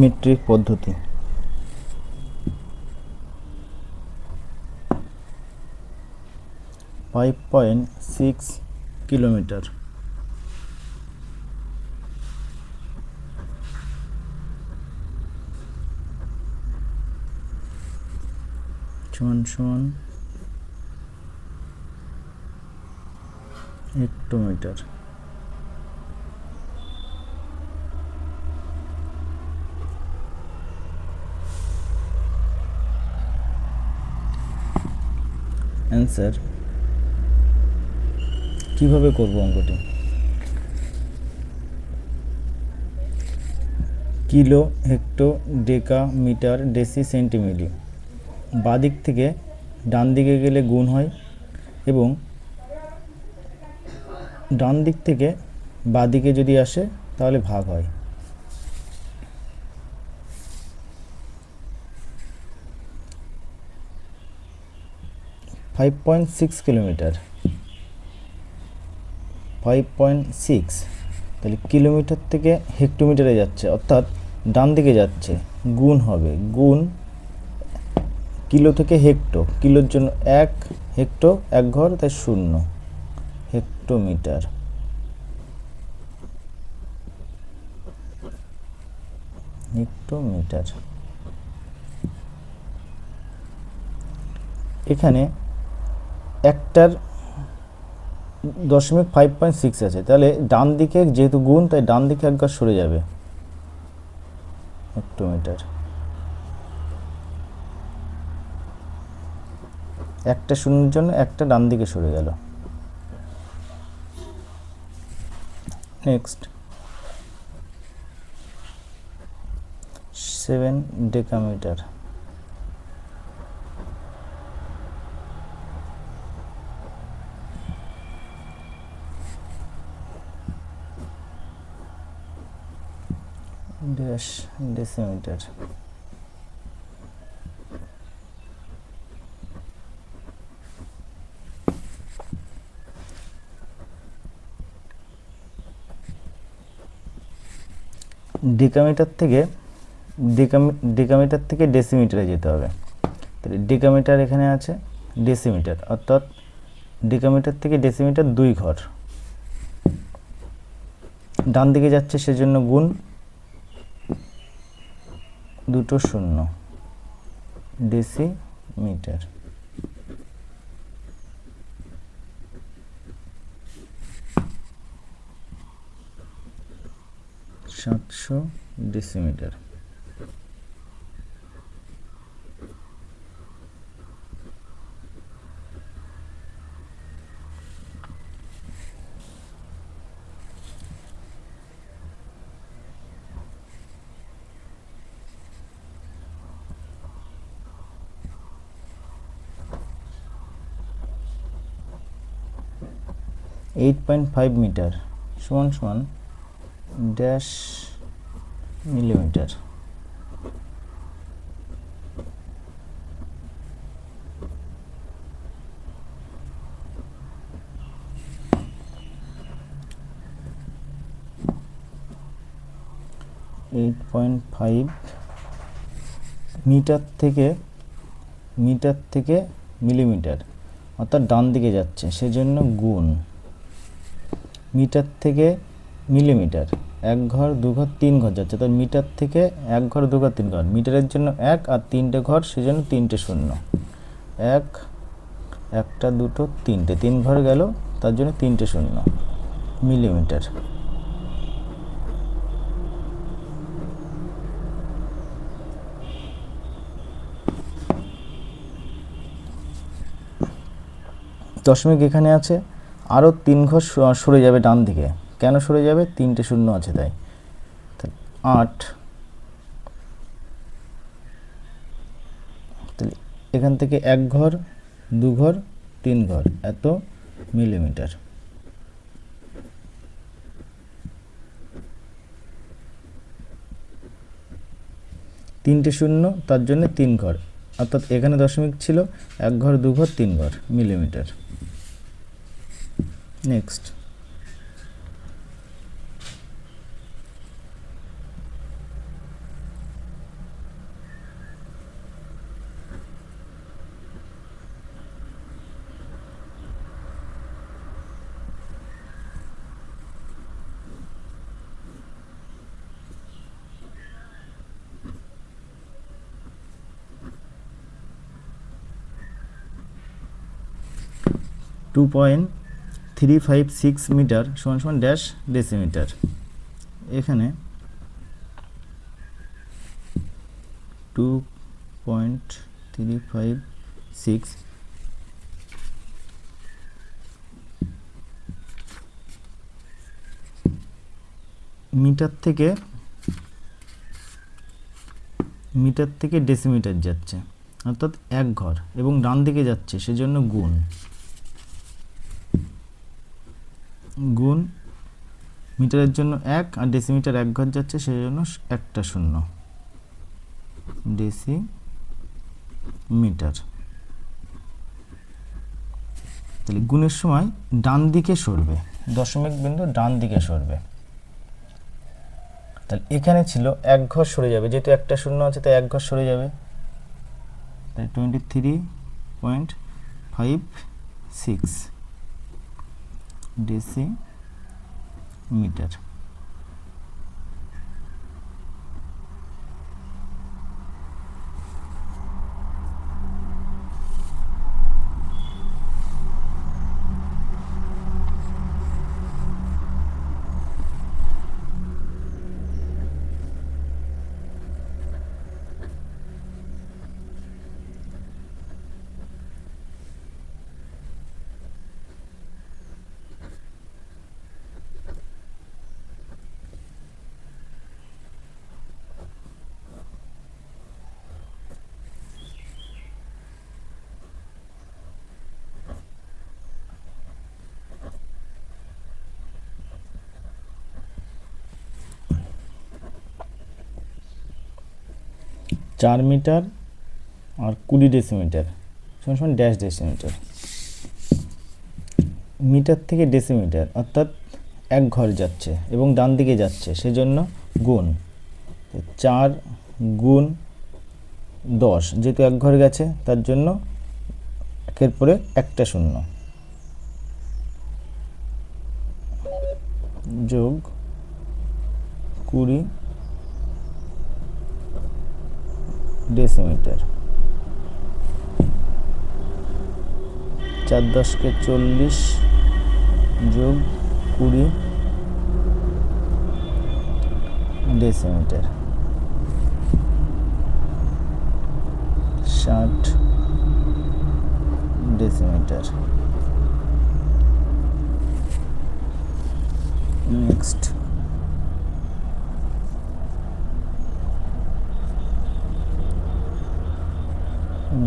Metric পদ্ধতি। 5.6 kilometre সমান hectometre. Answer কিভাবে করব অঙ্কটি? কিলো, হেক্টো, ডেকা, মিটার, ডেসি, সেন্টিমিলি। বাদিক থেকে ডান দিকে গেলে গুণ হয় এবং ডান দিক থেকে বাদিকে যদি আসে তাহলে ভাগ হয়। ফাইভ 5.6 তাহলে কিলোমিটার থেকে হেক্টোমিটারে যাচ্ছে, অর্থাৎ ডান দিকে যাচ্ছে, গুণ হবে, গুণ কিলো থেকে হেক্টো, কিলোর জন্য 1 হেক্টো 1 ঘর, তাই 0 হেক্টোমিটার। হেক্টোমিটার। এখানে একটার 5.6 আছে, তাহলে ডান দিকে যেহেতু গুণ তাই ডান দিকে একবার সরে যাবে হেক্টোমিটার। একটা শূন্যের জন্য একটা ডান দিকে সরে গেল। Next 7 decametre. Dash decimetre. Decametre থেকে ডেসিমিটারে যেতে হবে। তাহলে ডেকামিটার এখানে আছে, ডেসিমিটার, অর্থাৎ ডেকামিটার থেকে ডেসিমিটার 2 ঘর, ডান দিকে যাচ্ছে সেজন্য গুণ, দুটো 0 ডেসিমিটার। সাতশো ডেসিমিটার। এইট 8.5 মিটার সমান ড্যাশ মিলিমিটার। এইট 8.5 মিটার থেকে মিলিমিটার, অর্থাৎ ডান দিকে যাচ্ছে সেজন্য গুণ, মিটার থেকে মিলিমিটার 1 ঘর 2 ঘর 3 ঘর যাচ্ছে, তাই মিটার থেকে 1 ঘর 2 ঘর 3 ঘর, মিটারের জন্য 1 আর 3টে ঘর সেজন্য 3টে 0, 1 একটা দুটো 3টে 3 ঘর গেল, তার জন্য 3টে 0 মিলিমিটার। দশমিক এখানে আছে, আরও 3 ঘর সরে যাবে ডান দিকে। কেন সরে যাবে? 3টে 0 আছে তাই। 8, তাহলে এখান থেকে 1 ঘর 2 ঘর 3 ঘর এত মিলিমিটার। তিনটে 0 তার জন্য 3 ঘর, অর্থাৎ এখানে দশমিক ছিল 1 ঘর 2 ঘর 3 ঘর মিলিমিটার। নেক্সট 2.356 মিটার সমান সমান ড্যাশ ডেসিমিটার। এখানে 2.356 মিটার থেকে ডেসিমিটার যাচ্ছে, অর্থাৎ এক ঘর, এবং ডান দিকে যাচ্ছে সেজন্য গুণ মিটারের জন্য 1 আর ডেসিমিটার এক ঘর যাচ্ছে সেজন্য একটা শূন্য, ডেসিমিটার। তাহলে গুণের সময় ডান দিকে সরবে, দশমিক বিন্দু ডান দিকে সরবে। তাহলে এখানে ছিল এক ঘর সরে যাবে, যেহেতু একটা শূন্য আছে তাই এক ঘর সরে যাবে, তাই 23.56 ডেসিমিটার। চার মিটার আর 20 ডেসিমিটার সমান সমান ড্যাশ ডেসিমিটার। মিটার থেকে ডেসিমিটার অর্থাৎ এক ঘর যাচ্ছে এবং ডান দিকে যাচ্ছে সেজন্য গুণ 4 গুণ 10, যেহেতু এক ঘর গেছে তার জন্য একের পরে একটা শূন্য, যোগ 20 ডেসিমিটার। 4 10 কে 40 যোগ 20 decimetre, 60 decimetre. Next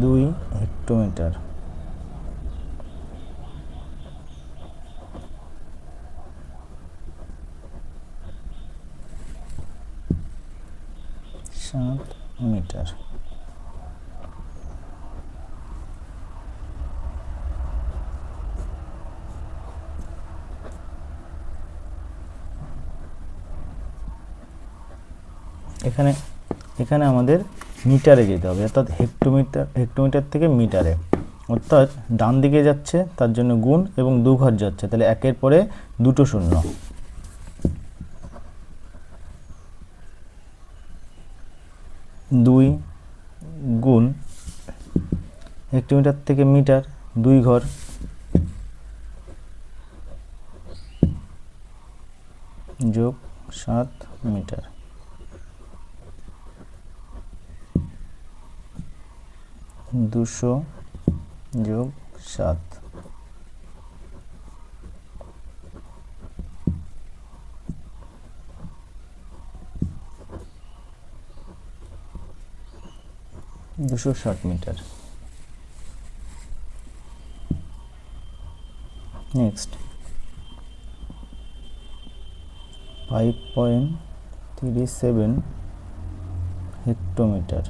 2 hectometre, 7 metre. এখানে আমাদের মিটারে যেতে হবে, অর্থাৎ হেক্টোমিটার থেকে মিটারে, অর্থাৎ ডান দিকে যাচ্ছে তার জন্য গুণ এবং দু ঘর যাচ্ছে, তাহলে একের পরে দুটো শূন্য, 2 গুণ হেক্টোমিটার থেকে মিটার 2 ঘর, যোগ 7 মিটার, 200 যোগ 7, 260 metre. Next 5.37 hectometre,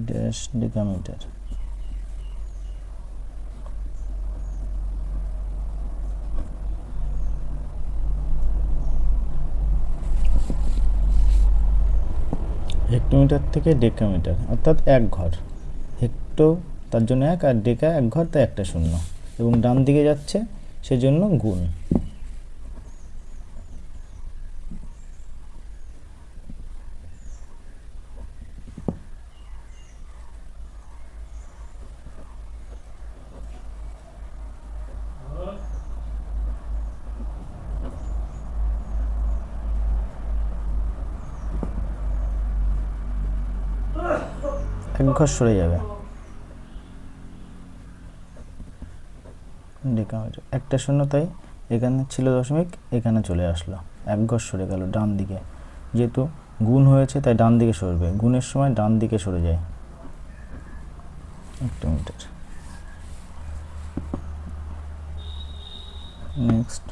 dash decametre. Hectometre থেকে ডেকামিটার অর্থাৎ এক ঘর, হেক্টো তার জন্য এক আর ডেকা এক ঘর, তাই একটা শূন্য, এবং ডান দিকে যাচ্ছে সেজন্য গুণ এক ঘর সরে যাবে, ডেকামিটার একটা শূন্য, তাই এখানে ছিল দশমিক, এখানে চলে আসলো, এক ঘর সরে গেল ডান দিকে, যেহেতু গুণ হয়েছে তাই ডান দিকে সরবে, গুণের সময় ডান দিকে সরে যায় হেক্টোমিটার। নেক্সট,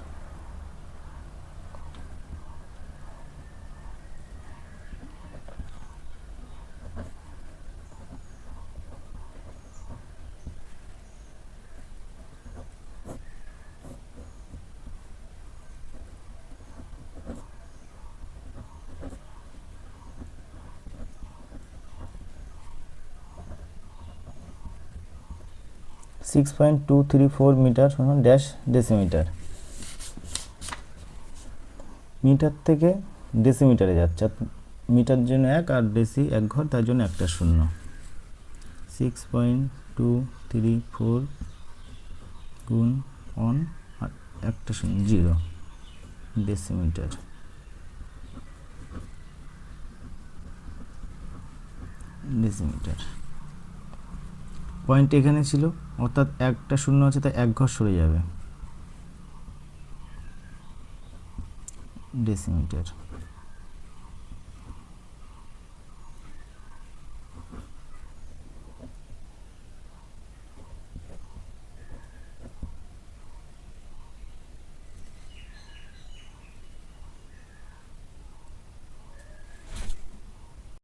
সিক্স 6.234 মিটার সমান ড্যাশ ডেসিমিটার। মিটার থেকে ডেসিমিটারে যাচ্ছে, মিটার জন্য এক আর ডেসি এক ঘর, তার জন্য একটা শূন্য। 6.234 গুণ অন আর একটা শূন্য, 0 ডেসিমিটার। ডেসিমিটার পয়েন্ট এখানে ছিল, অর্থাৎ একটা শূন্য আছে তাই এক ঘর সরে যাবে, ডেসিমিটার।